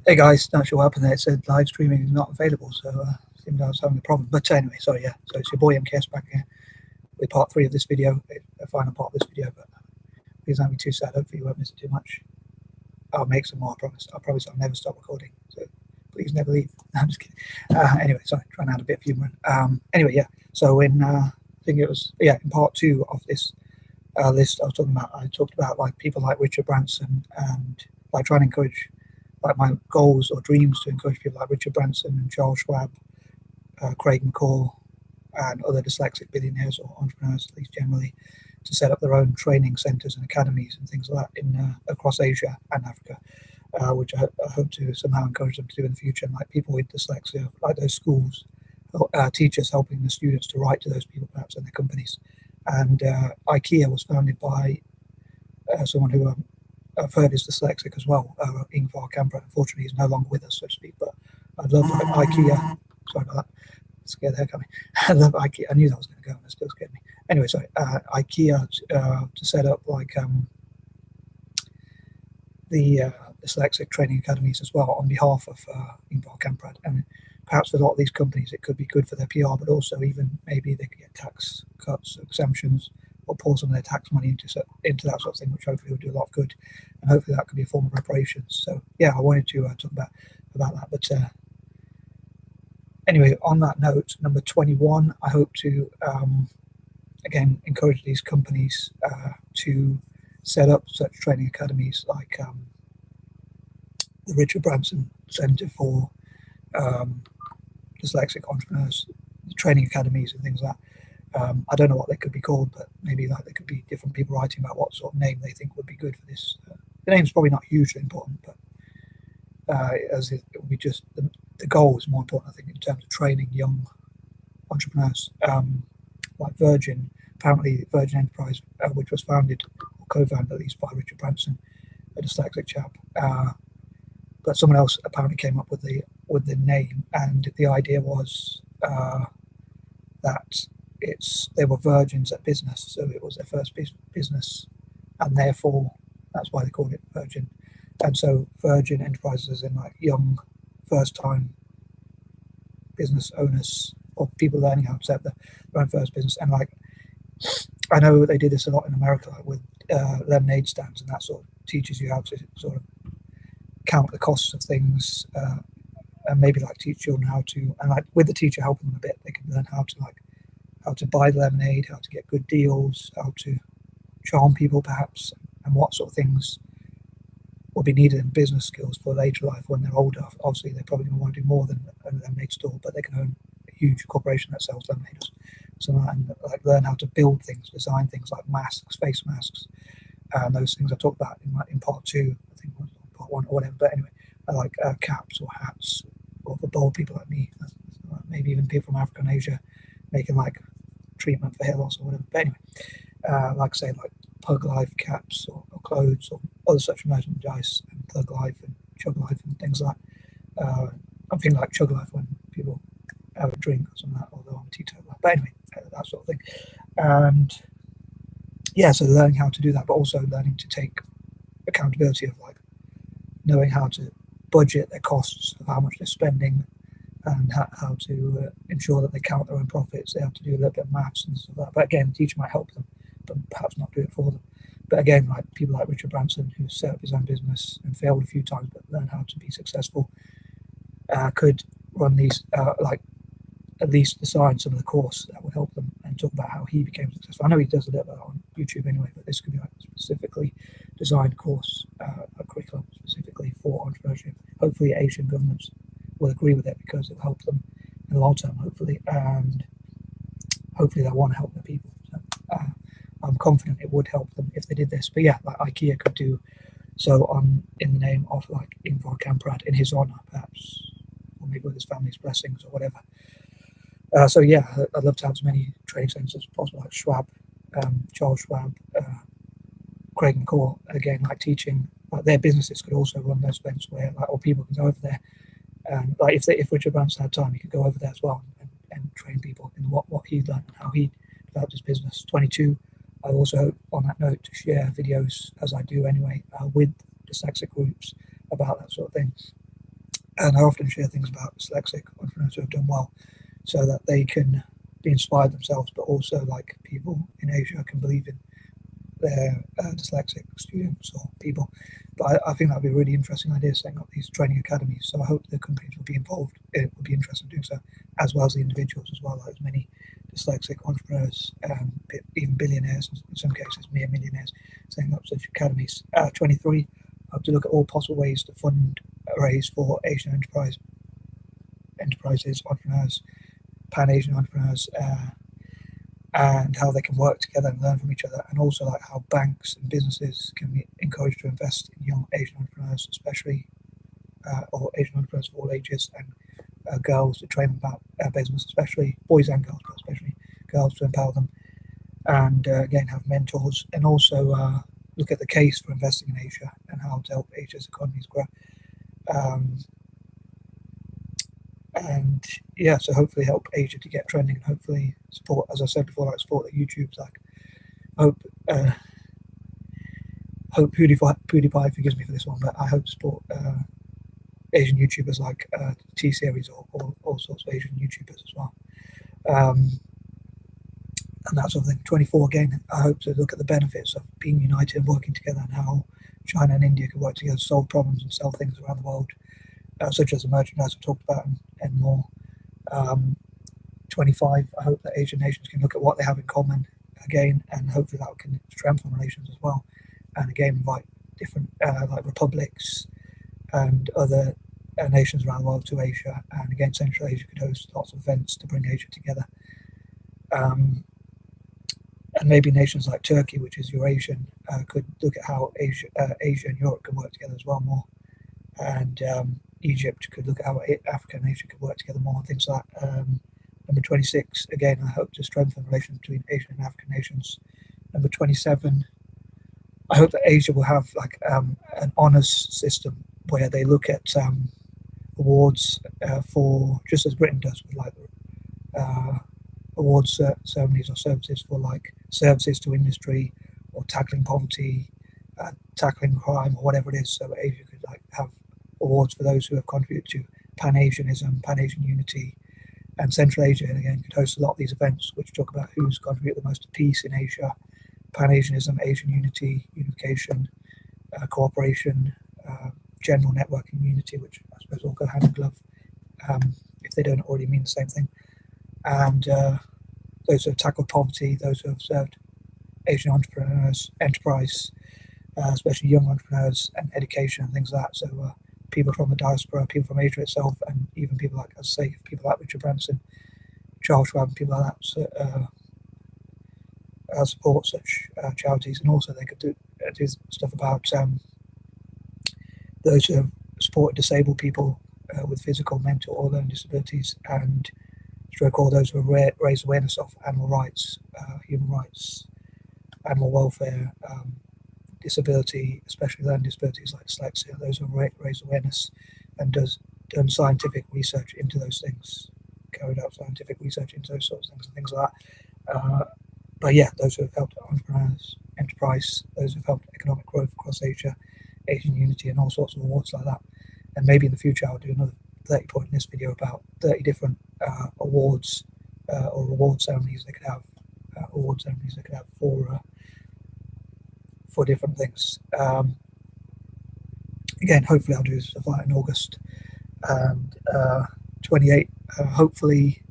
Hey guys, not sure what happened there. It said live streaming is not available, so seemed I was having a problem. But anyway, sorry, yeah. So it's your boy M.K.S back here with part 3 of this video, the final part of this video. But please don't be too sad. Hopefully you won't miss it too much. I'll make some more. I promise. I promise I'll never stop recording. So please never leave. I'm just kidding. Anyway, sorry, trying to add a bit of humor in. Anyway, yeah. So in I think it was in part 2 of this list I was talking about, I talked about like people like Richard Branson and like trying to encourage like my goals or dreams to encourage people like Richard Branson and Charles Schwab, Craig McCall, and other dyslexic billionaires or entrepreneurs, at least generally, to set up their own training centres and academies and things like that in across Asia and Africa, which I hope to somehow encourage them to do in the future. And like people with dyslexia, like those schools, teachers helping the students to write to those people perhaps in their companies. And IKEA was founded by someone who I've heard is dyslexic as well, Ingvar Kamprad. Unfortunately, he's no longer with us, so to speak. But I love like IKEA. Sorry about that. Scared the heck out of me. I love IKEA. I knew that was going to go, and it still scared me. Anyway, sorry. IKEA to set up like the dyslexic training academies as well on behalf of Ingvar Kamprad. And perhaps for a lot of these companies, it could be good for their PR, but also even maybe they could get tax cuts, exemptions, or pour some of their tax money into that sort of thing, which hopefully will do a lot of good, and hopefully that could be a form of reparations. So yeah, I wanted to talk about that. But anyway, on that note, number 21, I hope to again encourage these companies to set up such training academies like the Richard Branson Centre for Dyslexic Entrepreneurs, training academies and things like that. I don't know what they could be called, but maybe like there could be different people writing about what sort of name they think would be good for this. The name's probably not hugely important, but as it would be just the goal is more important, I think, in terms of training young entrepreneurs. Like Virgin, apparently Virgin Enterprise, which was founded or co-founded at least by Richard Branson, a dyslexic chap. But someone else apparently came up with the name, and the idea was that they were virgins at business, so it was their first business, and therefore that's why they called it Virgin. And so Virgin Enterprises, in like young, first-time business owners or people learning how to set their own first business. And like I know they did this a lot in America, like with lemonade stands, and that sort of teaches you how to sort of count the costs of things, and maybe like teach children how to, and like with the teacher helping them a bit, they can learn how to buy the lemonade, how to get good deals, how to charm people perhaps, and what sort of things will be needed in business skills for later life when they're older. Obviously, they're probably going to want to do more than a lemonade store, but they can own a huge corporation that sells lemonade. So, and like learn how to build things, design things like masks, face masks, and those things I talked about in part 2, I think, part 1 or whatever. But anyway, like caps or hats, or for bold people like me, maybe even people from Africa and Asia, making like treatment for hair loss or whatever. But anyway, like say like Pug Life caps or clothes or other such merchandise, and Thug Life and Chug Life and things like that. I'm thinking like Chug Life when people have a drink or something like that, although I'm a teetotaler. But anyway, that sort of thing. And yeah, so learning how to do that, but also learning to take accountability of like knowing how to budget their costs of how much they're spending, and how to ensure that they count their own profits. They have to do a little bit of maths and stuff like that. But again, the teacher might help them, but perhaps not do it for them. But again, like people like Richard Branson, who set up his own business and failed a few times, but learned how to be successful, could run these, like at least design some of the course that would help them, and talk about how he became successful. I know he does a little bit on YouTube anyway, but this could be like a specifically designed course, a curriculum specifically for entrepreneurship. Hopefully Asian governments will agree with it, because it'll help them in the long term, hopefully, and hopefully they'll want to help their people. So I'm confident it would help them if they did this. But yeah, like IKEA could do so in the name of like Ingvar Kamprad, in his honor perhaps, or maybe with his family's blessings or whatever. So yeah, I'd love to have as many training centres as possible, like Schwab, Charles Schwab, Craig McCall, again, like teaching, like their businesses could also run those events where like, or people can go over there. Like if Richard Branson had time, he could go over there as well and train people in what he learned and how he developed his business. 22, I also hope on that note to share videos, as I do anyway, with dyslexic groups about that sort of thing. And I often share things about dyslexic entrepreneurs who have done well, so that they can be inspired themselves, but also like people in Asia can believe in their dyslexic students or people. But I think that'd be a really interesting idea, setting up these training academies. So I hope the companies will be involved. It would be interesting doing so, as well as the individuals as well. Like many dyslexic entrepreneurs, even billionaires, in some cases mere millionaires, setting up such academies. 23, I hope to look at all possible ways to raise for Asian enterprises, entrepreneurs, Pan-Asian entrepreneurs, and how they can work together and learn from each other, and also like how banks and businesses can be encouraged to invest in young Asian entrepreneurs, especially or Asian entrepreneurs of all ages, and girls to train them about business, especially boys and girls, but especially girls to empower them, and again have mentors, and also look at the case for investing in Asia and how to help Asia's economies grow. Um, and yeah, so hopefully help Asia to get trending, and hopefully support, as I said before, like support the YouTubes, like hope PewDiePie forgives me for this one, but I hope to support Asian YouTubers like T Series or all sorts of Asian YouTubers as well. And that sort of thing. 24, again, I hope to look at the benefits of being united and working together, and how China and India can work together to solve problems and sell things around the world, such as the merchandise we talked about, and more. 25, I hope that Asian nations can look at what they have in common again, and hopefully that can strengthen relations as well. And again, invite different like republics and other nations around the world to Asia. And again, Central Asia could host lots of events to bring Asia together. And maybe nations like Turkey, which is Eurasian, could look at how Asia and Europe can work together as well more. And Egypt could look at how Africa and Asia could work together more, and things like that. Number 26, again, I hope to strengthen relations between Asian and African nations. Number 27, I hope that Asia will have like an honours system where they look at awards for, just as Britain does with like awards ceremonies or services for like services to industry or tackling poverty, tackling crime, or whatever it is. So Asia could like have awards for those who have contributed to Pan-Asianism, Pan-Asian unity. And Central Asia, again, could host a lot of these events which talk about who's contributed the most to peace in Asia, Pan-Asianism, Asian unity, unification, cooperation, general networking, unity, which I suppose all go hand in glove if they don't already mean the same thing. And those who have tackled poverty, those who have served Asian entrepreneurs, enterprise, especially young entrepreneurs, and education and things like that. So people from the diaspora, people from Asia itself, and even people like, as I say, people like Richard Branson, Charles Schwab, and people like that. So, support such charities, and also they could do stuff about those who have supported disabled people with physical, mental, or learning disabilities, and stroke all those who have raised awareness of animal rights, human rights, animal welfare, disability, especially learning disabilities like dyslexia, those who have raised awareness and done scientific research into those things, carried out scientific research into those sorts of things and things like that. But yeah, those who have helped entrepreneurs, enterprise, those who have helped economic growth across Asia, Asian unity, and all sorts of awards like that. And maybe in the future I'll do another 30 point in this video about 30 different awards or award ceremonies they could have, for different things. Again, hopefully I'll do stuff like in August. And 28, hopefully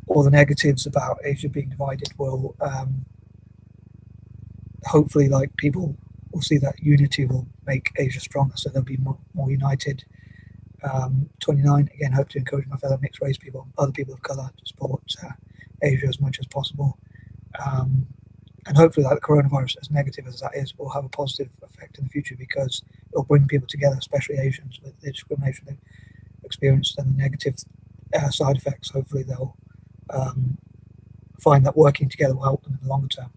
all the negatives about Asia being divided will hopefully like people will see that unity will make Asia stronger, so they'll be more united. 29, again, hope to encourage my fellow mixed race people, other people of colour, to support Asia as much as possible. And hopefully, like the coronavirus, as negative as that is, will have a positive effect in the future, because it'll bring people together, especially Asians, with the discrimination they've experienced and the negative side effects. Hopefully they'll find that working together will help them in the longer term.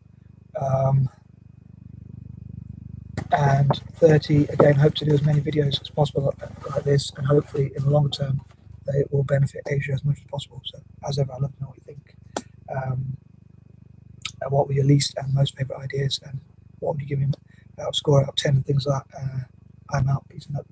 And 30, again, hope to do as many videos as possible like this, and hopefully in the long term they will benefit Asia as much as possible. So as ever, I'd love to know what you think. And what were your least and most favourite ideas, and what would you give him out of score out of 10 and things like that. I'm out. Peace and love.